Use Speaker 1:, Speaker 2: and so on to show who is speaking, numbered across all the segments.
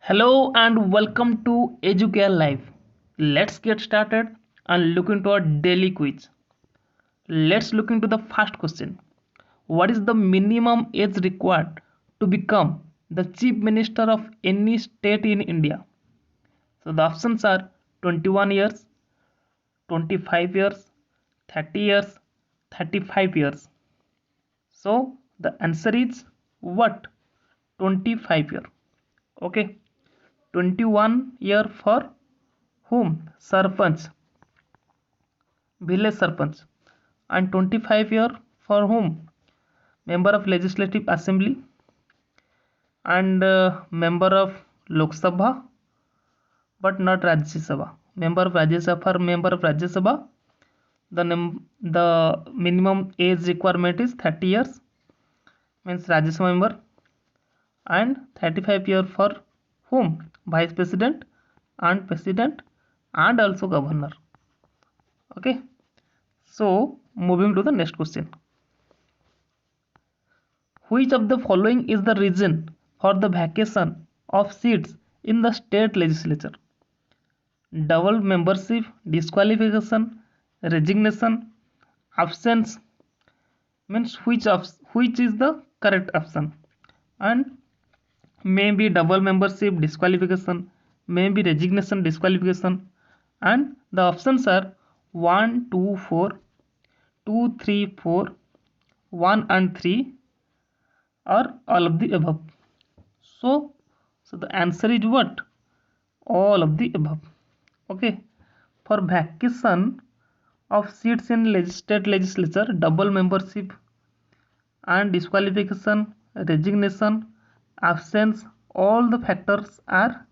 Speaker 1: Hello and welcome to Educare Live. Let's get started and look into our daily quiz. Let's look into the first question. What is the minimum age required to become the Chief Minister of any state in India? So the options are 21 years, 25 years, 30 years, 35 years. So the answer is what? 25 year. Okay. 21 year for whom? Sarpanch, village sarpanch. And 25 year for whom? Member of Legislative Assembly and member of Lok Sabha, but not Rajya Sabha. Member of Rajya Sabha, for member of Rajya Sabha, the minimum age requirement is 30 years, means Rajya Sabha member, and 35 year for whom? Vice President and President and also Governor. Okay. So moving to the next question. Which of the following is the reason for the vacation of seats in the state legislature? Double membership, disqualification, resignation, absence, means which is the correct option? And maybe double membership, disqualification, maybe resignation, disqualification, and the options are 1, 2, 4, 2, 3, 4, 1 and 3, or all of the above. So the answer is what? All of the above. Okay. For vacation of seats in state legislature, double membership and disqualification, resignation, absence, all the factors are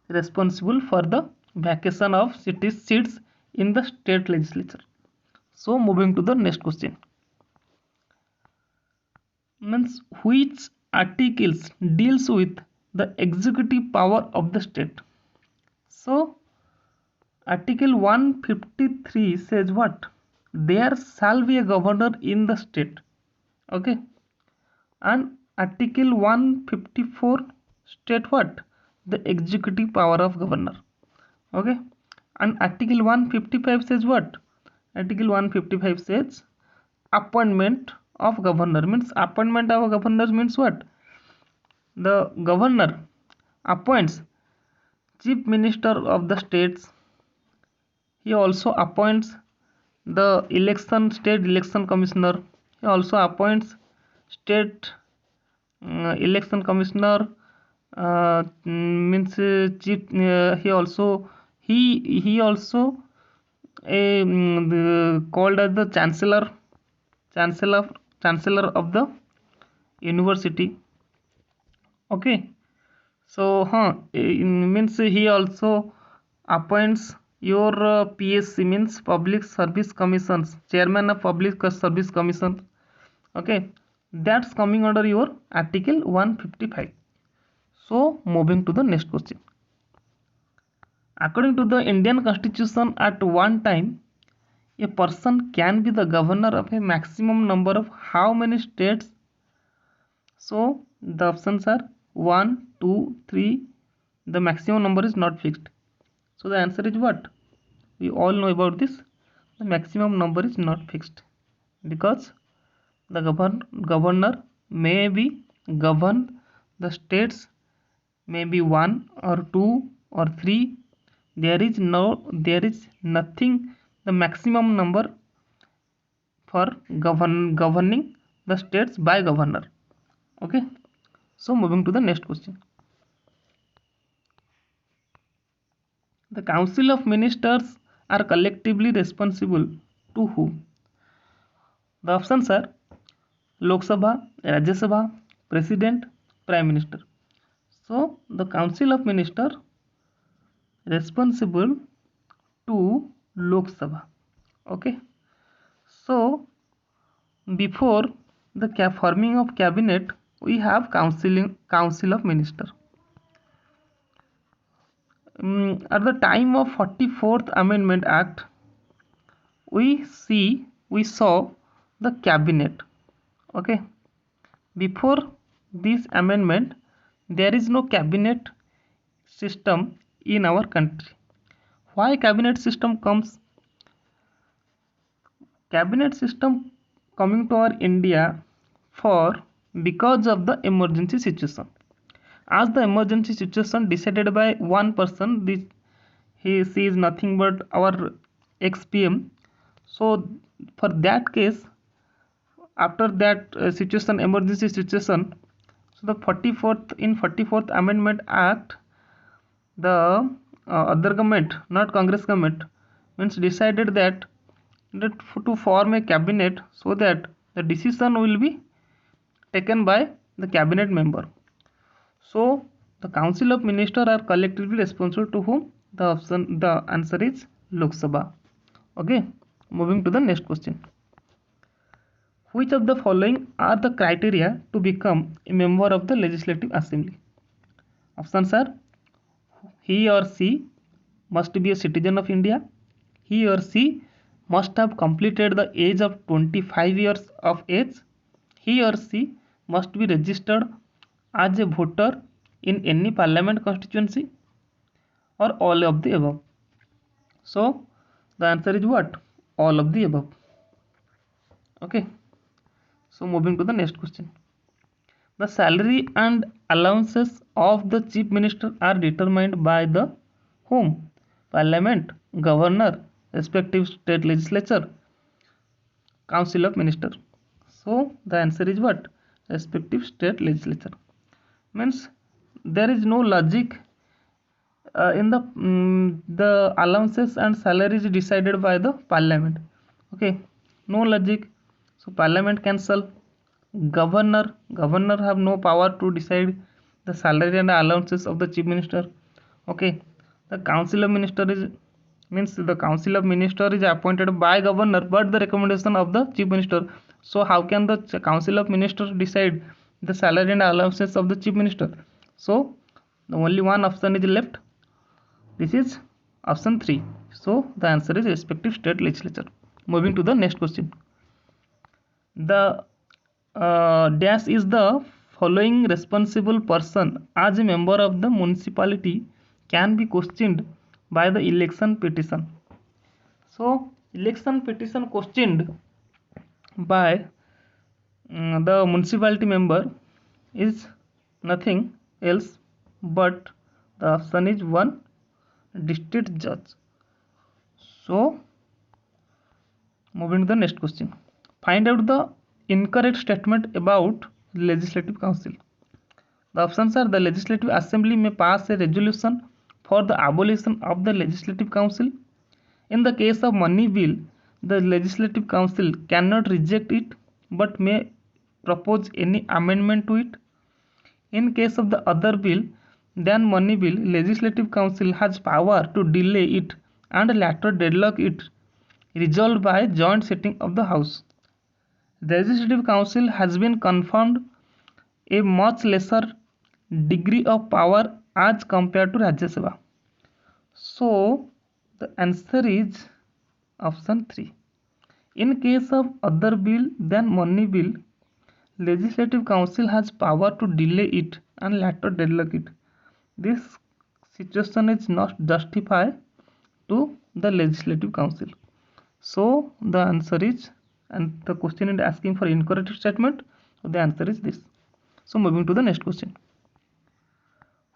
Speaker 1: responsible for the vacation of seats in the state legislature. So moving to the next question. Means which articles deals with the executive power of the state? So article 153 says what? There shall be a governor in the state. Okay. And article 154 state what? The executive power of governor. Okay. And article 155 says what? Article 155 says appointment of governor, means appointment of governor means what? The governor appoints chief minister of the states. He also appoints the state election commissioner. He also appoints state election commissioner, means chief. He also called as the chancellor chancellor of the university. Okay. So means he also appoints your PSC, means Public Service Commissions, chairman of Public Service Commission. Okay, that's coming under your article 155. So moving to the next question. According to the Indian Constitution, at one time a person can be the governor of a maximum number of how many states? So the options are 1, 2, 3. The maximum number is not fixed. So the answer is what? We all know about this. The maximum number is not fixed because the governor may be govern the states, maybe 1 or 2 or 3. There is nothing the maximum number for governing the states by governor. Okay. So moving to the next question. The Council of Ministers are collectively responsible to whom? The options are Lok Sabha, Rajya Sabha, President, Prime Minister. So the Council of Ministers responsible to Lok Sabha. Okay. So before the forming of cabinet, we have Council of Ministers. At the time of 44th Amendment Act, we saw the cabinet. Okay. Before this amendment, there is no cabinet system in our country. Why cabinet system comes? Cabinet system coming to our India for because of the emergency situation. As the emergency situation decided by one person, this she is nothing but our ex-PM. So for that case, after that situation, emergency situation, so the 44th Amendment Act, the other government, not Congress government, means decided that to form a cabinet so that the decision will be taken by the cabinet member. So the Council of Ministers are collectively responsible to whom? The answer is Lok Sabha. Okay, moving to the next question. Which of the following are the criteria to become a member of the Legislative Assembly? Options are: he or she must be a citizen of India. He or she must have completed the age of 25 years of age. He or she must be registered as a voter in any parliament constituency, or all of the above. So the answer is what? All of the above. Okay. So moving to the next question. The salary and allowances of the chief minister are determined by the whom? Parliament, governor, respective state legislature, council of minister. So the answer is what? Respective state legislature. Means there is no logic in the allowances and salaries decided by the parliament. Okay, no logic. So parliament cancel. Governor have no power to decide the salary and allowances of the chief minister. Okay, the council of minister is means the council of minister is appointed by governor but the recommendation of the chief minister. So how can the council of minister decide the salary and allowances of the chief minister? So the only one option is left. This is option 3. So the answer is respective state legislature. Moving to the next question. The dash is the following responsible person as a member of the municipality can be questioned by the election petition. So election petition questioned by the municipality member is nothing else but the option is 1, district judge. So moving to the next question. Find out the incorrect statement about legislative council. The options are: the legislative assembly may pass a resolution for the abolition of the legislative council. In the case of money bill, the legislative council cannot reject it but may propose any amendment to it. In case of the other bill than money bill, legislative council has power to delay it and later deadlock it, resolved by joint sitting of the house. The legislative council has been confirmed a much lesser degree of power as compared to Rajya Sabha. So the answer is option 3. In case of other bill than money bill, legislative council has power to delay it and later deadlock it. This situation is not justified to the legislative council. So the answer is, and the question is asking for incorrect statement, so the answer is this. So moving to the next question.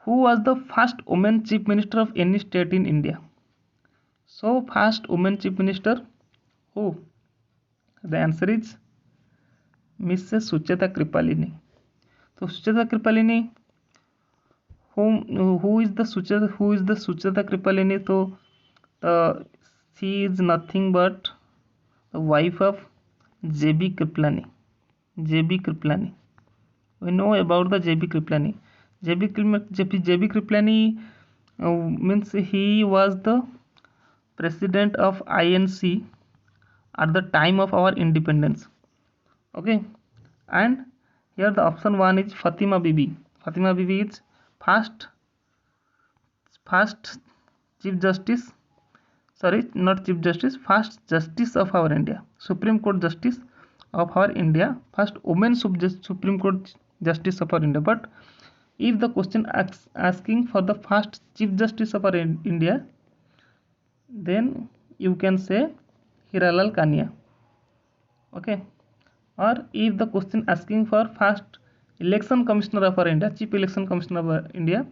Speaker 1: Who was the first woman chief minister of any state in India? So first woman chief minister, who? The answer is Mrs. Sucheta Kripalini. So Sucheta Kripalini, who is the Sucheta Kripalini? So she is nothing but the wife of J.B. Kripalani. J.B. Kripalani. We know about the J.B. Kripalani. J.B. Kripalani means he was the president of INC at the time of our independence. Okay, and here the option 1 is Fatima Bibi. Fatima Bibi is first chief justice, sorry, not chief justice, first justice of our India, Supreme Court justice of our India, first women Supreme Court justice of our India. But if the question asking for the first Chief Justice of our India, then you can say Hiralal Kania. Okay, or if the question asking for first election commissioner of our India, chief election commissioner of our India,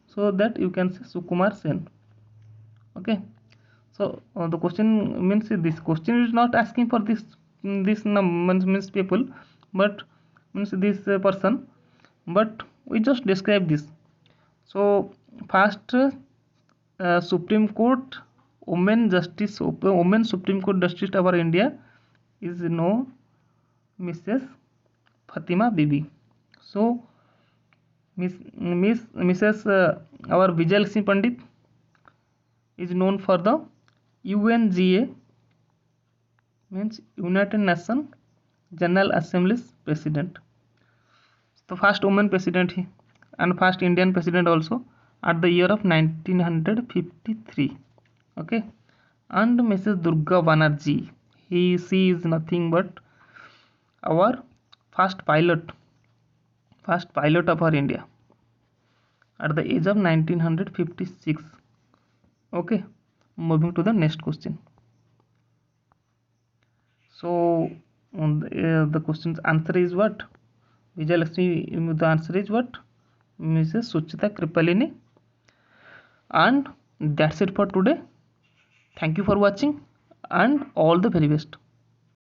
Speaker 1: so that you can say Sukumar Sen. Okay, so the question means this question is not asking for this means people, but means this person, but we just describe this. So first Supreme Court women Supreme Court Justice of our India is no Mrs. Fatima Bibi. So Mrs. Our Vijay Lakshmi Pandit is known for the UNGA, means United Nations General Assembly's president. The first woman president and first Indian president also at the year of 1953. Okay, and Mrs. Durga Banerjee, she is nothing but our first pilot of our India at the age of 1956. Okay, moving to the next question. So the question's answer is what? Vijay Lakshmi, the answer is what? Mrs. Suchita Kripalini. And that's it for today. Thank you for watching and all the very best.